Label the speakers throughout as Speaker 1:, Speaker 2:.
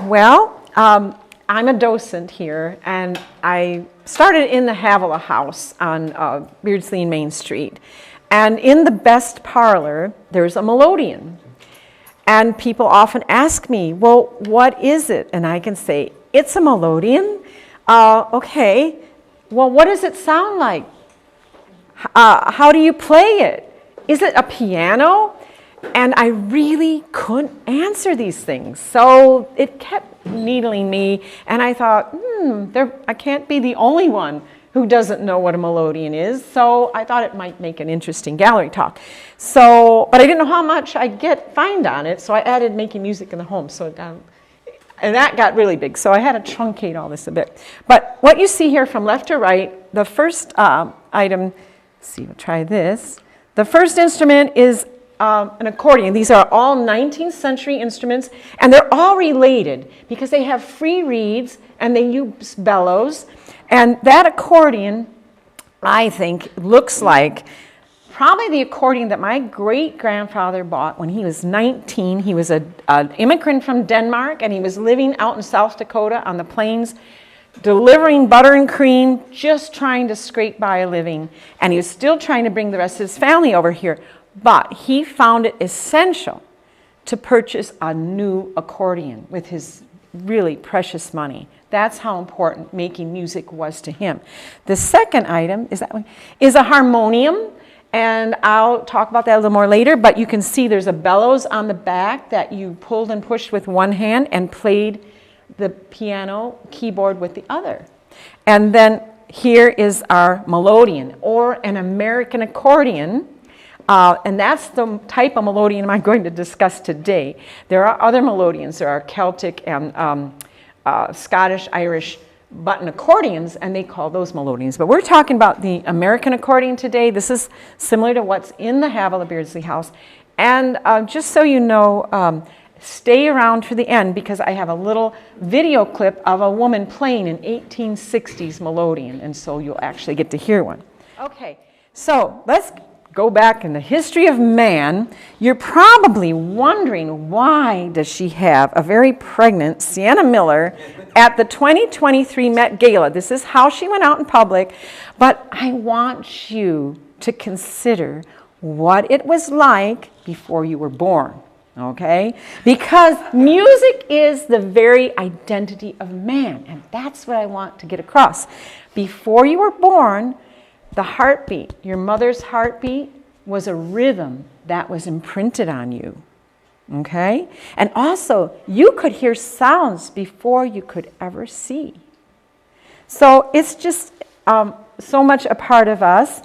Speaker 1: Well, I'm a docent here, and I started in the Havilah House on Beardsley and Main Street. And in the best parlor, there's a Melodeon. And people often ask me, well, what is it? And I can say, it's a Melodeon. Okay, well, what does it sound like? How do you play it? Is it a piano? And I really couldn't answer these things. So it kept needling me, and I thought, I can't be the only one who doesn't know what a Melodeon is. So I thought it might make an interesting gallery talk. So, but I didn't know how much I'd find on it, so I added making music in the home. So and that got really big, so I had to truncate all this a bit. But what you see here from left to right, the first item, let's see, we'll try this. The first instrument is an accordion. These are all 19th century instruments, and they're all related because they have free reeds and they use bellows. And that accordion, I think, looks like probably the accordion that my great-grandfather bought when he was 19. He was an immigrant from Denmark, and he was living out in South Dakota on the plains, delivering butter and cream, just trying to scrape by a living. And he was still trying to bring the rest of his family over here. But he found it essential to purchase a new accordion with his really precious money. That's how important making music was to him. The second item is a harmonium. And I'll talk about that a little more later, but you can see there's a bellows on the back that you pulled and pushed with one hand and played the piano keyboard with the other. And then here is our Melodeon, or an American accordion, and that's the type of Melodeon I'm going to discuss today. There are other Melodeons. There are Celtic and Scottish, Irish button accordions, and they call those Melodeons. But we're talking about the American accordion today. This is similar to what's in the Havilah Beardsley House. And just so you know, stay around for the end because I have a little video clip of a woman playing an 1860s Melodeon, and so you'll actually get to hear one. Okay, so let's go back in the history of man. You're probably wondering, why does she have a very pregnant Sienna Miller at the 2023 Met Gala? This is how she went out in public. But I want you to consider what it was like before you were born, okay? Because music is the very identity of man, and that's what I want to get across. Before you were born, the heartbeat, your mother's heartbeat, was a rhythm that was imprinted on you, okay? And also, you could hear sounds before you could ever see. So it's just so much a part of us.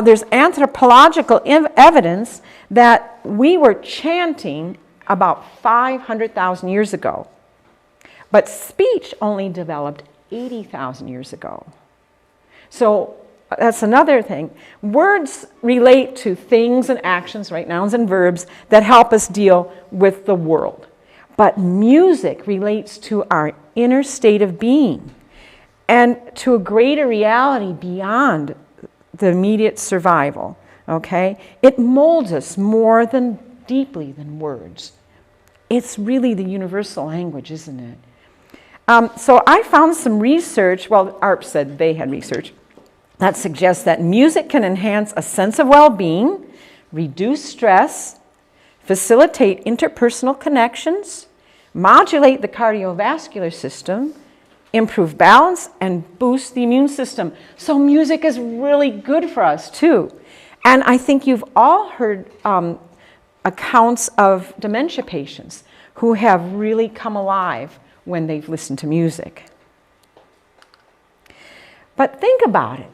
Speaker 1: There's anthropological evidence that we were chanting about 500,000 years ago, but speech only developed 80,000 years ago. So that's another thing. Words relate to things and actions, right? Nouns and verbs that help us deal with the world. But music relates to our inner state of being and to a greater reality beyond the immediate survival, okay? It molds us more than deeply than words. It's really the universal language, isn't it? So I found some research, well, ARP said they had research, that suggests that music can enhance a sense of well-being, reduce stress, facilitate interpersonal connections, modulate the cardiovascular system, improve balance, and boost the immune system. So music is really good for us too. And I think you've all heard accounts of dementia patients who have really come alive when they've listened to music. But think about it.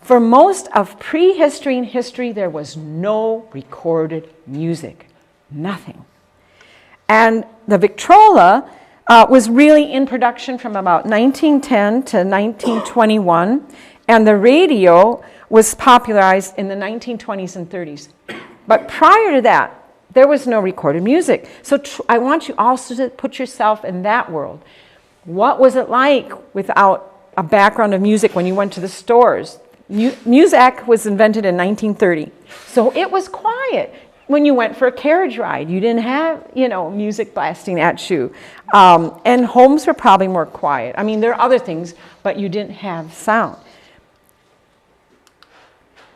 Speaker 1: For most of prehistory and history, there was no recorded music, nothing. And the Victrola was really in production from about 1910 to 1921, and the radio was popularized in the 1920s and 30s. But prior to that, there was no recorded music. So I want you also to put yourself in that world. What was it like without a background of music when you went to the stores? Music was invented in 1930, so it was quiet. when you went for a carriage ride. You didn't have, music blasting at you. And homes were probably more quiet. I mean, there are other things, but you didn't have sound.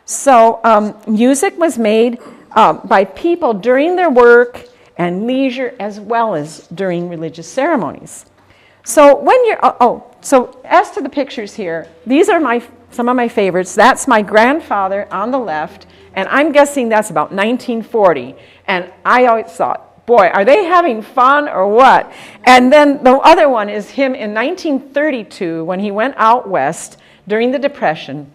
Speaker 1: So music was made by people during their work and leisure as well as during religious ceremonies. So when you're, so as to the pictures here, these are some of my favorites. That's my grandfather on the left, and I'm guessing that's about 1940. And I always thought, boy, are they having fun or what? And then the other one is him in 1932 when he went out west during the Depression.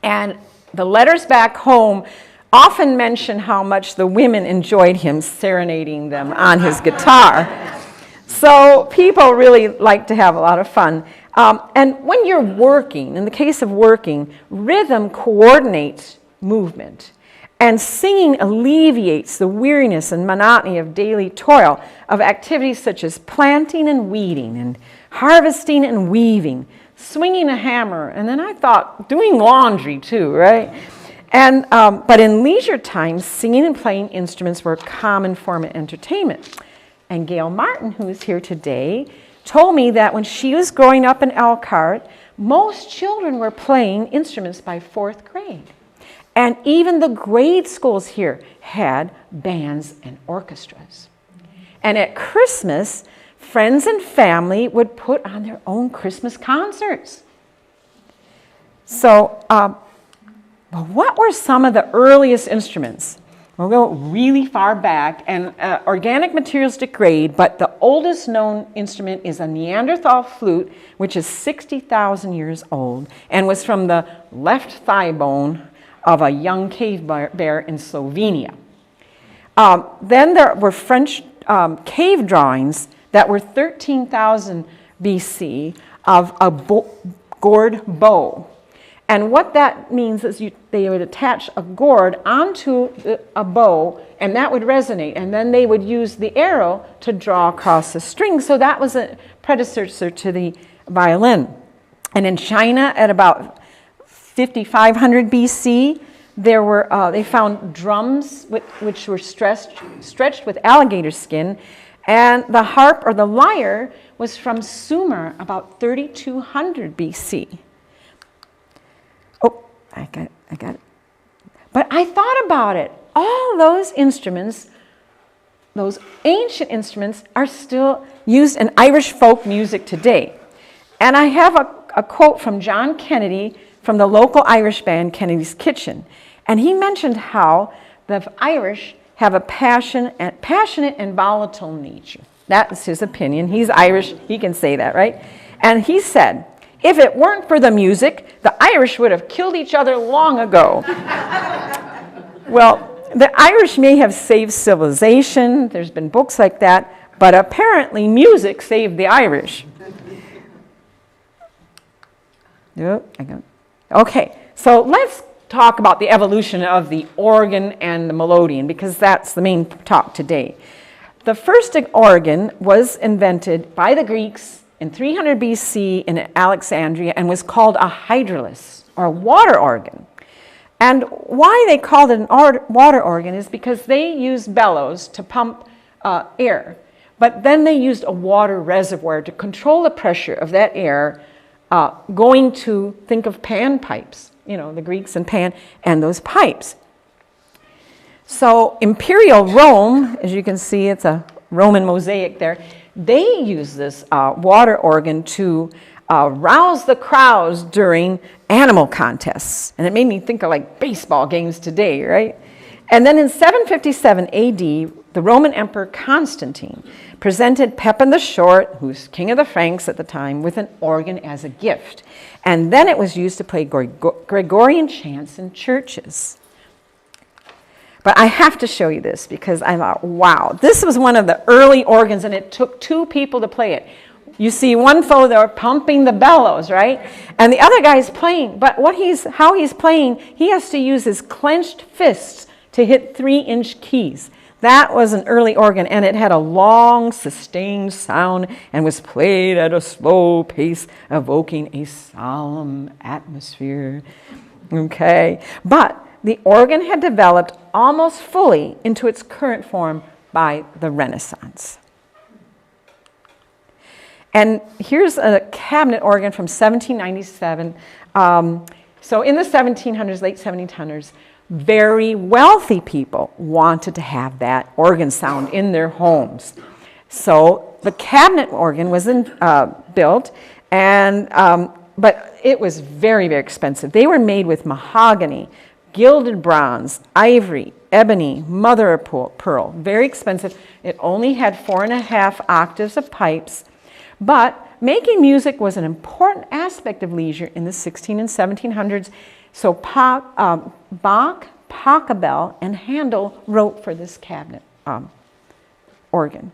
Speaker 1: And the letters back home often mention how much the women enjoyed him serenading them on his guitar. So people really like to have a lot of fun. And when you're working, in the case of working, rhythm coordinates movement. And singing alleviates the weariness and monotony of daily toil, of activities such as planting and weeding, and harvesting and weaving, swinging a hammer, and then I thought doing laundry too, right? And but in leisure times, singing and playing instruments were a common form of entertainment. And Gail Martin, who is here today, told me that when she was growing up in Elkhart, most children were playing instruments by 4th grade. And even the grade schools here had bands and orchestras. And at Christmas, friends and family would put on their own Christmas concerts. So, what were some of the earliest instruments? We'll go really far back, and organic materials degrade, but the oldest known instrument is a Neanderthal flute, which is 60,000 years old, and was from the left thigh bone of a young cave bear in Slovenia. Then there were French cave drawings that were 13,000 BC of a gourd bow. And what that means is they would attach a gourd onto a bow, and that would resonate. And then they would use the arrow to draw across the string. So that was a predecessor to the violin. And in China, at about 5,500 BC, they found drums which were stretched with alligator skin. And the harp or the lyre was from Sumer, about 3,200 BC. Oh, I got it. But I thought about it. All those instruments, those ancient instruments, are still used in Irish folk music today. And I have a quote from John Kennedy from the local Irish band Kennedy's Kitchen. And he mentioned how the Irish have a passionate and volatile nature. That is his opinion. He's Irish. He can say that, right? And he said, if it weren't for the music, the Irish would have killed each other long ago. Well, the Irish may have saved civilization. There's been books like that. But apparently music saved the Irish. Okay, so let's talk about the evolution of the organ and the melodeon, because that's the main talk today. The first organ was invented by the Greeks in 300 BC in Alexandria and was called a hydraulis, or water organ. And why they called it an water organ is because they used bellows to pump air. But then they used a water reservoir to control the pressure of that air going to, think of pan pipes, the Greeks and pan, and those pipes. So Imperial Rome, as you can see, it's a Roman mosaic there, they use this water organ to rouse the crowds during animal contests. And it made me think of like baseball games today, right? And then in 757 AD, the Roman Emperor Constantine presented Pepin the Short, who's king of the Franks at the time, with an organ as a gift. And then it was used to play Gregorian chants in churches. But I have to show you this because I thought, wow, this was one of the early organs, and it took two people to play it. You see one fellow there pumping the bellows, right? And the other guy's playing. But how he's playing, he has to use his clenched fists to hit 3-inch keys. That was an early organ, and it had a long, sustained sound and was played at a slow pace, evoking a solemn atmosphere. Okay, but the organ had developed almost fully into its current form by the Renaissance. And here's a cabinet organ from 1797. So in the 1700s, late 1700s, very wealthy people wanted to have that organ sound in their homes. So the cabinet organ was built, and but it was very, very expensive. They were made with mahogany, gilded bronze, ivory, ebony, mother of pearl. Very expensive. It only had 4.5 octaves of pipes. But making music was an important aspect of leisure in the 1600s and 1700s. So Bach, Pachelbel, and Handel wrote for this cabinet organ.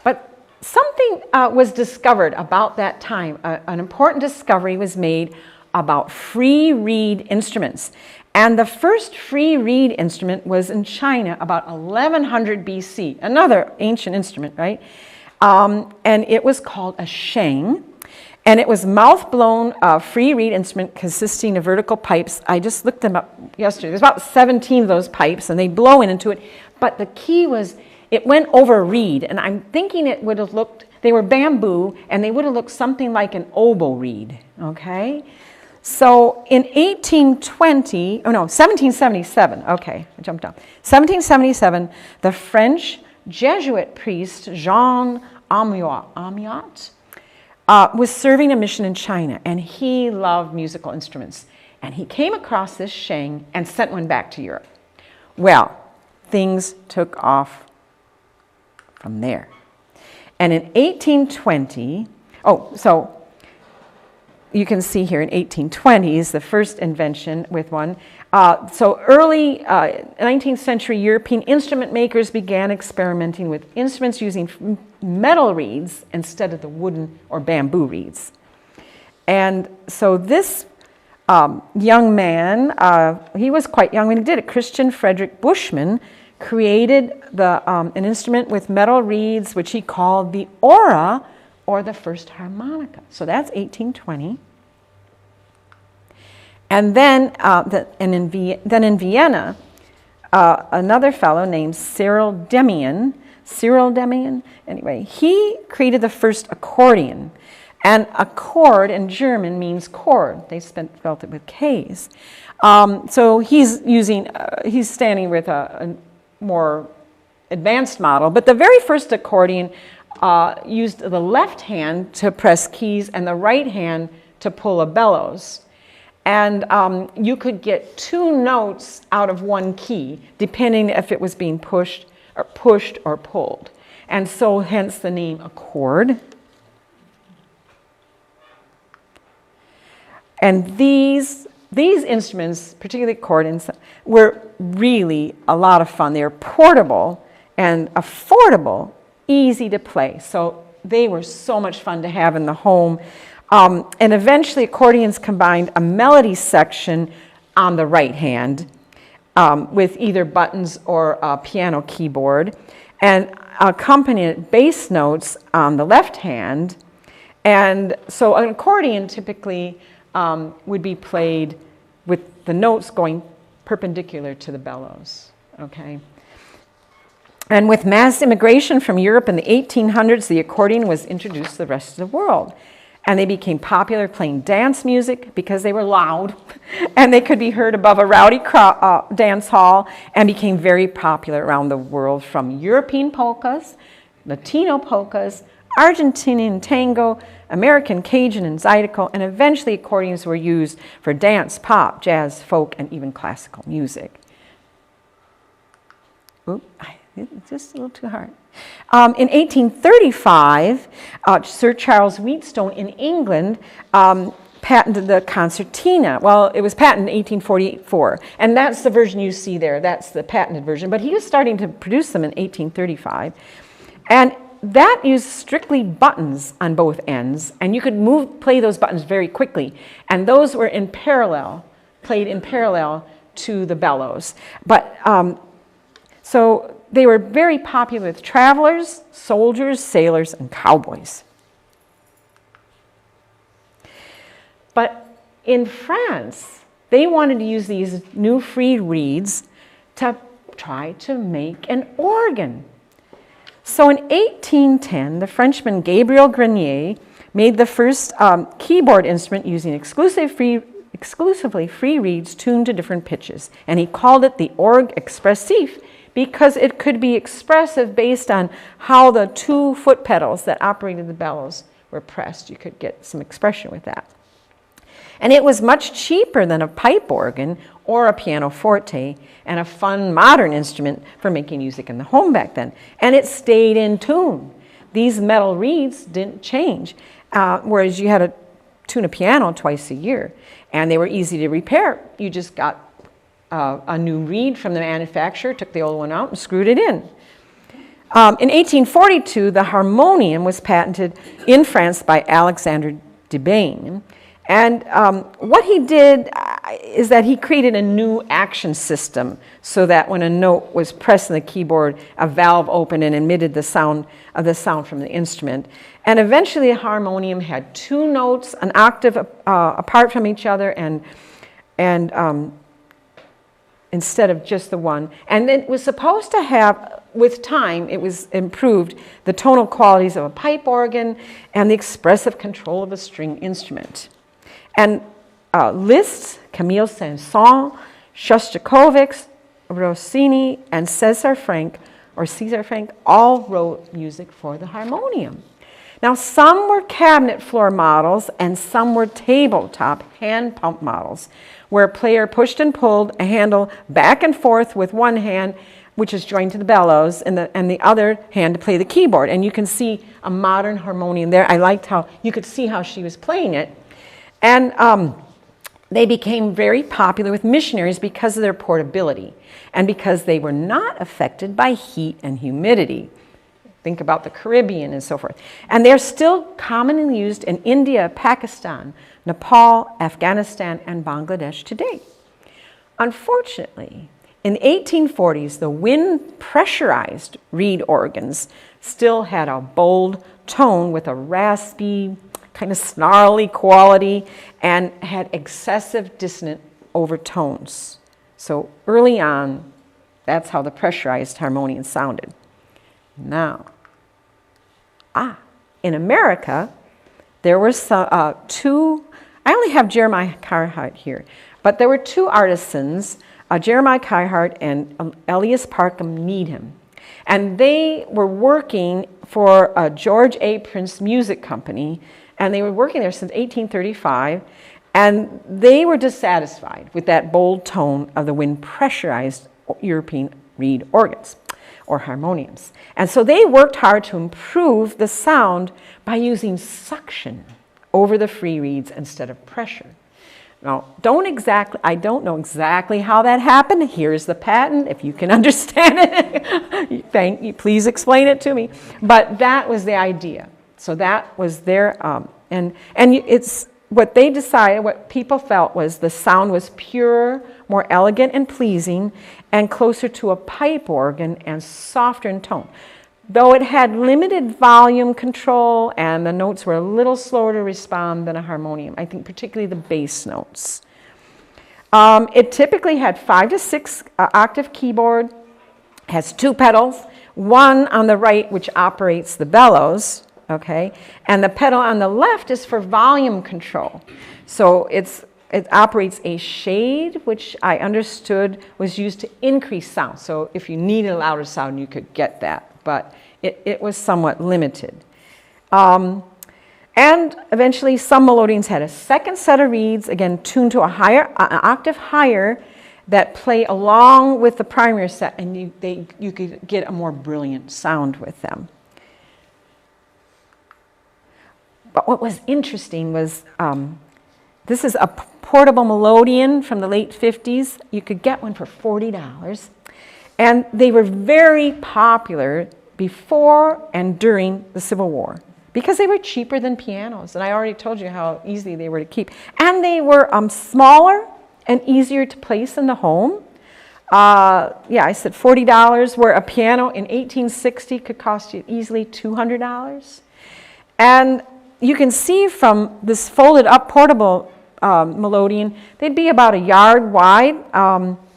Speaker 1: But something was discovered about that time. An important discovery was made about free reed instruments. And the first free reed instrument was in China about 1100 BC, another ancient instrument, right? And it was called a sheng. And it was mouth-blown free reed instrument consisting of vertical pipes. I just looked them up yesterday. There's about 17 of those pipes, and they blow into it. But the key was it went over a reed, and I'm thinking it would have looked, they were bamboo, and they would have looked something like an oboe reed, okay? So in 1777, okay, I jumped down. 1777, the French Jesuit priest Jean Amiot was serving a mission in China, and he loved musical instruments. And he came across this sheng and sent one back to Europe. Well, things took off from there. And in 1820, so you can see here in 1820 is the first invention with one. So early 19th century European instrument makers began experimenting with instruments using metal reeds instead of the wooden or bamboo reeds. And so this young man, he was quite young when he did it, Christian Frederick Bushman, created an instrument with metal reeds, which he called the aura, or the first harmonica. So that's 1820. And then, in Vienna, another fellow named Cyril Demian, anyway, he created the first accordion. And accord in German means chord. They spelled it with K's. So he's standing with a more advanced model. But the very first accordion used the left hand to press keys and the right hand to pull a bellows. And you could get 2 notes out of one key, depending if it was being pushed or pulled. And so hence the name accord. And these instruments, particularly accordions, were really a lot of fun. They were portable and affordable, easy to play. So they were so much fun to have in the home. And eventually accordions combined a melody section on the right hand with either buttons or a piano keyboard, and accompanied bass notes on the left hand. And so an accordion typically would be played with the notes going perpendicular to the bellows, okay? And with mass immigration from Europe in the 1800s, the accordion was introduced to the rest of the world. And they became popular playing dance music because they were loud and they could be heard above a rowdy dance hall, and became very popular around the world, from European polkas, Latino polkas, Argentinian tango, American Cajun and Zydeco, and eventually accordions were used for dance, pop, jazz, folk, and even classical music. Oop, it's just a little too hard. In 1835, Sir Charles Wheatstone in England patented the concertina. Well, it was patented in 1844, and that's the version you see there. That's the patented version, but he was starting to produce them in 1835. And that used strictly buttons on both ends, and you could play those buttons very quickly, and those were played in parallel to the bellows. But so they were very popular with travelers, soldiers, sailors, and cowboys. But in France, they wanted to use these new free reeds to try to make an organ. So in 1810, the Frenchman Gabriel Grenier made the first keyboard instrument using exclusively free reeds tuned to different pitches. And he called it the orgue expressif because it could be expressive based on how the 2 foot pedals that operated the bellows were pressed. You could get some expression with that. And it was much cheaper than a pipe organ or a pianoforte, and a fun modern instrument for making music in the home back then. And it stayed in tune. These metal reeds didn't change, whereas you had to tune a piano twice a year, and they were easy to repair. You just got a new reed from the manufacturer, took the old one out, and screwed it in. In 1842, the harmonium was patented in France by Alexandre Debienne. And what he did is that he created a new action system so that when a note was pressed on the keyboard, a valve opened and emitted the sound from the instrument. And eventually the harmonium had 2 notes, an octave apart from each other, and instead of just the one. And it was supposed to have, with time, it was improved, the tonal qualities of a pipe organ and the expressive control of a string instrument. And Liszt, Camille Saint-Saëns, Shostakovich, Rossini, and César Franck all wrote music for the harmonium. Now, some were cabinet floor models and some were tabletop hand pump models, where a player pushed and pulled a handle back and forth with one hand, which is joined to the bellows, and the other hand to play the keyboard. And you can see a modern harmonium there. I liked how you could see how she was playing it. And they became very popular with missionaries because of their portability and because they were not affected by heat and humidity. Think about the Caribbean and so forth. And they're still commonly used in India, Pakistan, Nepal, Afghanistan, and Bangladesh today. Unfortunately, in the 1840s, the wind pressurized reed organs still had a bold tone with a raspy, kind of snarly quality, and had excessive dissonant overtones. So early on, that's how the pressurized harmonium sounded. Now, in America, there were 2, I only have Jeremiah Carhart here, but there were 2 artisans, Jeremiah Carhart and Elias Parkham Needham. And they were working for George A. Prince Music Company, and they were working there since 1835, and they were dissatisfied with that bold tone of the wind pressurized European reed organs or harmoniums. And so they worked hard to improve the sound by using suction over the free reeds instead of pressure. Now, I don't know exactly how that happened. Here's the patent. If you can understand it, please explain it to me. But that was the idea. So that was their, and it's what they decided, what people felt was the sound was purer, more elegant and pleasing, and closer to a pipe organ and softer in tone. Though it had limited volume control and the notes were a little slower to respond than a harmonium, I think particularly the bass notes. It typically had 5 to 6 octave keyboard, has 2 pedals, one on the right which operates the bellows, okay, and the pedal on the left is for volume control. So it operates a shade, which I understood was used to increase sound. So if you needed a louder sound, you could get that, but it was somewhat limited. And eventually some melodeons had a second set of reeds, again tuned to an octave higher, that play along with the primary set, and you could get a more brilliant sound with them. But what was interesting was, this is a portable melodeon from the late 50s. You could get one for $40. And they were very popular before and during the Civil War because they were cheaper than pianos. And I already told you how easy they were to keep. And they were smaller and easier to place in the home. Yeah, I said $40, where a piano in 1860 could cost you easily $200. And you can see from this folded up portable melodeon. They'd be about a yard wide,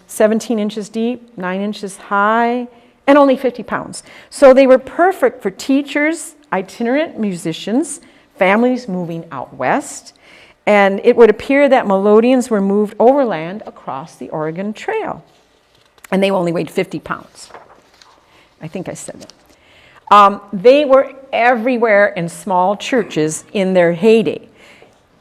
Speaker 1: 17 inches deep, 9 inches high, and only 50 pounds. So they were perfect for teachers, itinerant musicians, families moving out west, and it would appear that melodeons were moved overland across the Oregon Trail, and they only weighed 50 pounds. I think I said that. They were everywhere in small churches in their heyday.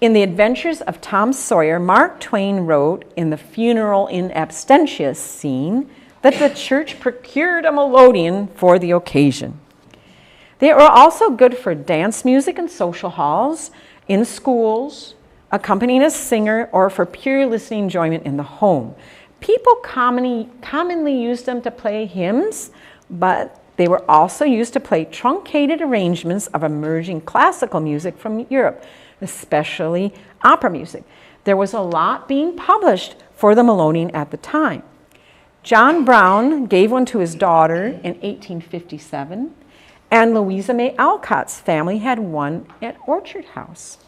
Speaker 1: In The Adventures of Tom Sawyer, Mark Twain wrote in the funeral in absentia scene that the church procured a melodeon for the occasion. They were also good for dance music in social halls, in schools, accompanying a singer, or for pure listening enjoyment in the home. People commonly used them to play hymns, but they were also used to play truncated arrangements of emerging classical music from Europe, especially opera music. There was a lot being published for the melodeon at the time. John Brown gave one to his daughter in 1857, and Louisa May Alcott's family had one at Orchard House.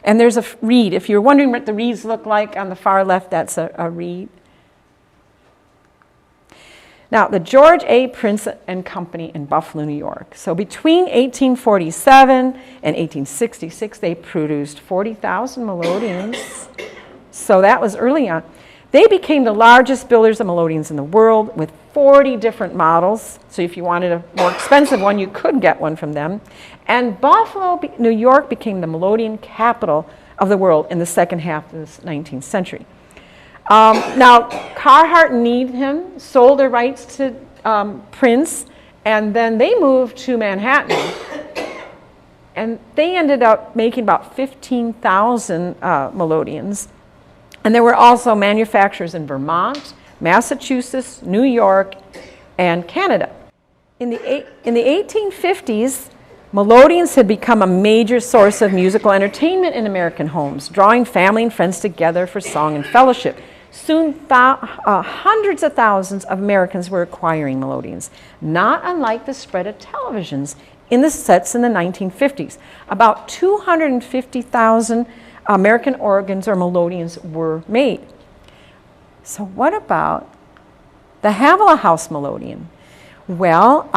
Speaker 1: And there's a reed. If you're wondering what the reeds look like on the far left, that's a reed. Now, the George A. Prince and Company in Buffalo, New York. So between 1847 and 1866, they produced 40,000 melodeons. So that was early on. They became the largest builders of melodeons in the world with 40 different models. So if you wanted a more expensive one, you could get one from them. And Buffalo, New York became the melodeon capital of the world in the second half of the 19th century. Now, Carhart and Needham sold their rights to Prince, and then they moved to Manhattan. And they ended up making about 15,000 melodeons. And there were also manufacturers in Vermont, Massachusetts, New York, and Canada. In the 1850s, melodeons had become a major source of musical entertainment in American homes, drawing family and friends together for song and fellowship. Soon, hundreds of thousands of Americans were acquiring melodeons, not unlike the spread of televisions in the sets in the 1950s. About 250,000 American organs or melodeons were made. So what about the Havilah House melodeon? Well,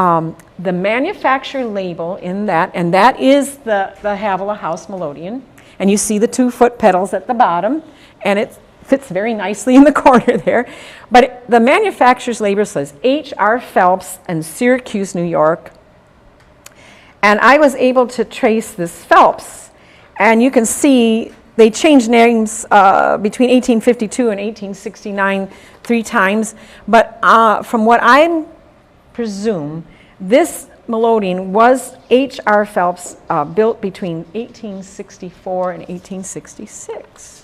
Speaker 1: the manufacturer label in that, and that is the Havilah House melodeon, and you see the 2-foot pedals at the bottom, and it fits very nicely in the corner there. But the manufacturer's label says H.R. Phelps and Syracuse, New York. And I was able to trace this Phelps, and you can see they changed names between 1852 and 1869 3 times. But from what I presume, this melodeon was H.R. Phelps, built between 1864 and 1866.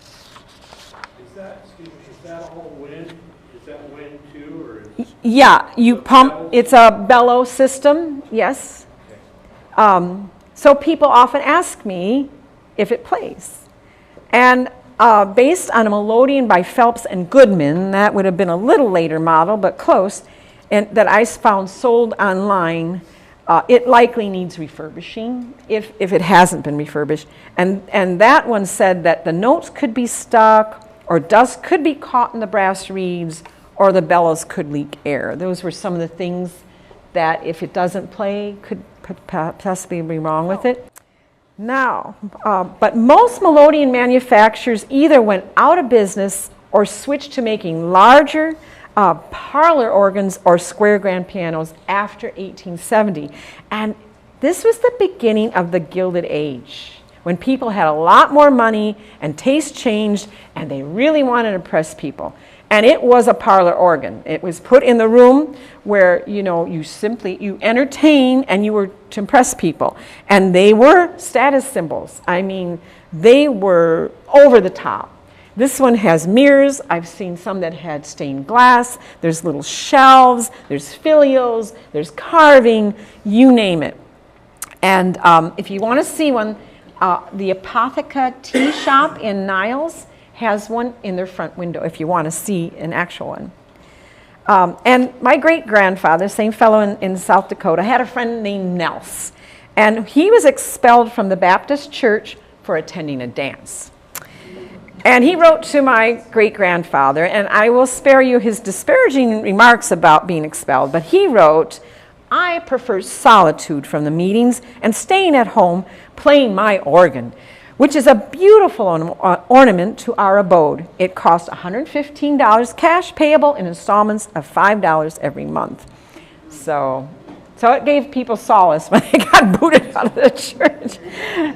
Speaker 2: Is that all wind? Is that wind too, or?
Speaker 1: Yeah, you pump. Bellows? It's a bellow system. Yes. Okay. So people often ask me if it plays, and based on a melodeon by Phelps and Goodman, that would have been a little later model, but close, and that I found sold online. It likely needs refurbishing if it hasn't been refurbished, and that one said that the notes could be stuck, or dust could be caught in the brass reeds, or the bellows could leak air. Those were some of the things that, if it doesn't play, could possibly be wrong with it. Now, but most melodeon manufacturers either went out of business or switched to making larger parlor organs or square grand pianos after 1870. And this was the beginning of the Gilded Age, when people had a lot more money and taste changed and they really wanted to impress people. And it was a parlor organ. It was put in the room where, you entertain and you were to impress people. And they were status symbols. I mean, they were over the top. This one has mirrors. I've seen some that had stained glass. There's little shelves. There's folios. There's carving. You name it. And if you want to see one, the Apotheca Tea Shop in Niles has one in their front window if you want to see an actual one. And my great-grandfather, same fellow in South Dakota, had a friend named Nels. And he was expelled from the Baptist church for attending a dance. And he wrote to my great-grandfather, and I will spare you his disparaging remarks about being expelled, but he wrote, "I prefer solitude from the meetings and staying at home playing my organ, which is a beautiful ornament to our abode. It costs $115 cash, payable in installments of $5 every month." So it gave people solace when they got booted out of the church.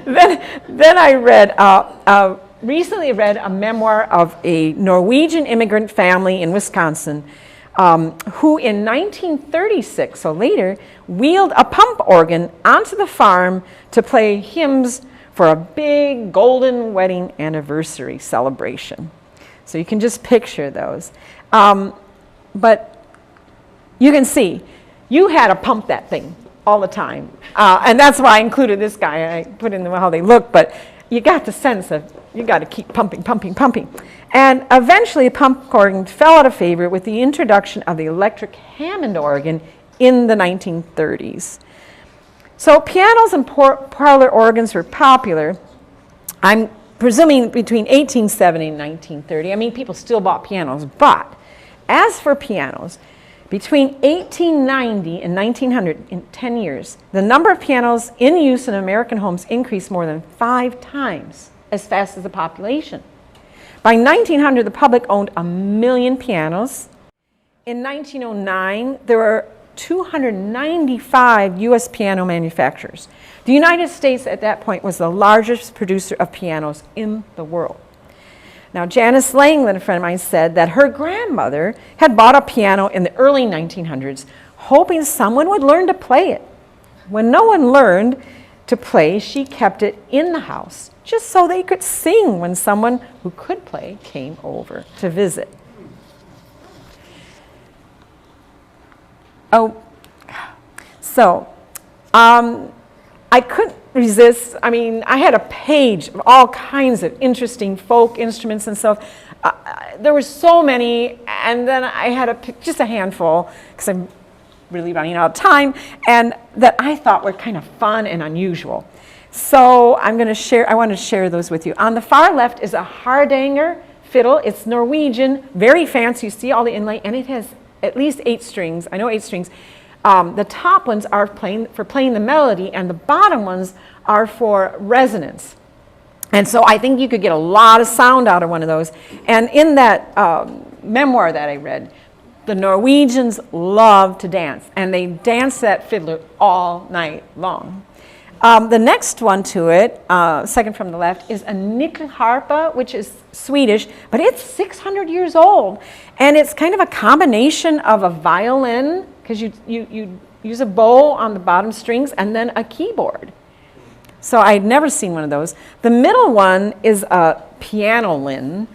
Speaker 1: Then I recently read a memoir of a Norwegian immigrant family in Wisconsin who in 1936, so later, wheeled a pump organ onto the farm to play hymns for a big golden wedding anniversary celebration. So you can just picture those. But you can see, you had to pump that thing all the time. And that's why I included this guy. I put in how they look, but you got the sense of you got to keep pumping, pumping, pumping. And eventually, the pump organ fell out of favor with the introduction of the electric Hammond organ in the 1930s. So pianos and parlor organs were popular, I'm presuming between 1870 and 1930. I mean, people still bought pianos, but as for pianos, between 1890 and 1900, in 10 years, the number of pianos in use in American homes increased more than 5 times as fast as the population. By 1900, the public owned 1 million pianos. In 1909, there were 295 U.S. piano manufacturers. The United States at that point was the largest producer of pianos in the world. Now, Janice Langland, a friend of mine, said that her grandmother had bought a piano in the early 1900s, hoping someone would learn to play it. When no one learned to play, she kept it in the house, just so they could sing when someone who could play came over to visit. Oh, so I couldn't resist. I mean, I had a page of all kinds of interesting folk instruments and stuff. There were so many, and then I had to pick just a handful because I'm really running out of time, and that I thought were kind of fun and unusual. So I want to share those with you. On the far left is a Hardanger fiddle. It's Norwegian, very fancy. You see all the inlay, and it has at least 8 strings. I know 8 strings. The top ones are for playing the melody, and the bottom ones are for resonance. And so I think you could get a lot of sound out of one of those. And in that memoir that I read, the Norwegians love to dance, and they dance that fiddler all night long. The next one to it, second from the left, is a nyckelharpa, which is Swedish, but it's 600 years old. And it's kind of a combination of a violin, because you use a bow on the bottom strings, and then a keyboard. So I'd never seen one of those. The middle one is a pianolin.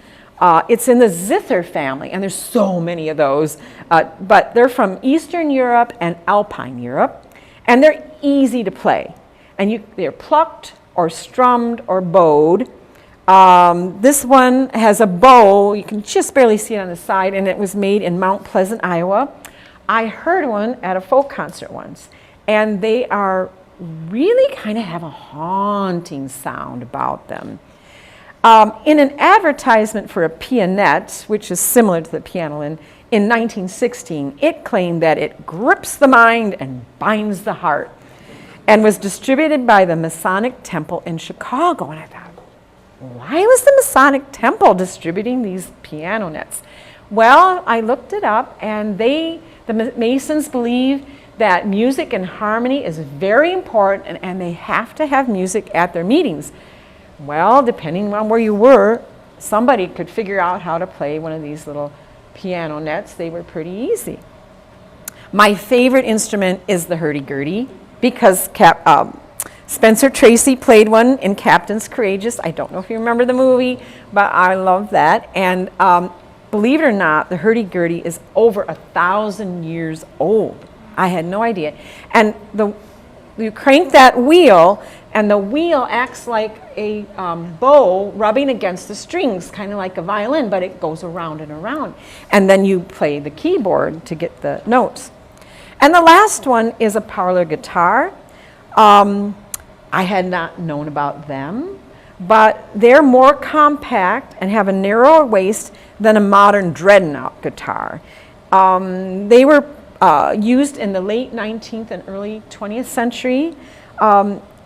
Speaker 1: It's in the zither family, and there's so many of those. But they're from Eastern Europe and Alpine Europe, and they're easy to play. And they're plucked or strummed or bowed. This one has a bow. You can just barely see it on the side, and it was made in Mount Pleasant, Iowa. I heard one at a folk concert once, and they are really kind of have a haunting sound about them. In an advertisement for a pianette, which is similar to the pianolin, in 1916, it claimed that it grips the mind and binds the heart, and was distributed by the Masonic Temple in Chicago. And I thought, why was the Masonic Temple distributing these pianonets? Well, I looked it up, and the Masons believe that music and harmony is very important, and they have to have music at their meetings. Well, depending on where you were, somebody could figure out how to play one of these little pianonets. They were pretty easy. My favorite instrument is the hurdy-gurdy, because Spencer Tracy played one in Captain's Courageous. I don't know if you remember the movie, but I love that. And believe it or not, the hurdy-gurdy is over 1,000 years old. I had no idea. And you crank that wheel, and the wheel acts like a bow rubbing against the strings, kind of like a violin, but it goes around and around. And then you play the keyboard to get the notes. And the last one is a parlor guitar. I had not known about them, but they're more compact and have a narrower waist than a modern dreadnought guitar. They were used in the late 19th and early 20th century.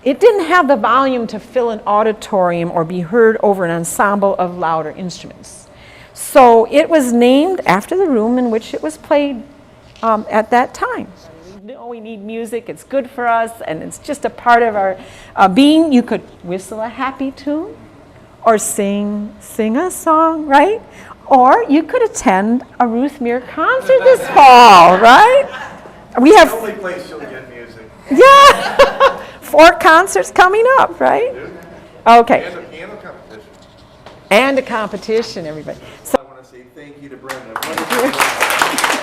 Speaker 1: It didn't have the volume to fill an auditorium or be heard over an ensemble of louder instruments. So it was named after the room in which it was played at that time. We know we need music, it's good for us, and it's just a part of our being. You could whistle a happy tune or sing a song, right? Or you could attend a Ruthmere concert this fall, right? We have
Speaker 3: The only place you'll get music.
Speaker 1: yeah, 4 concerts coming up, right? Okay,
Speaker 3: And a piano competition.
Speaker 1: and a competition, everybody. So
Speaker 3: I want to say thank you to Brenda. Wonderful.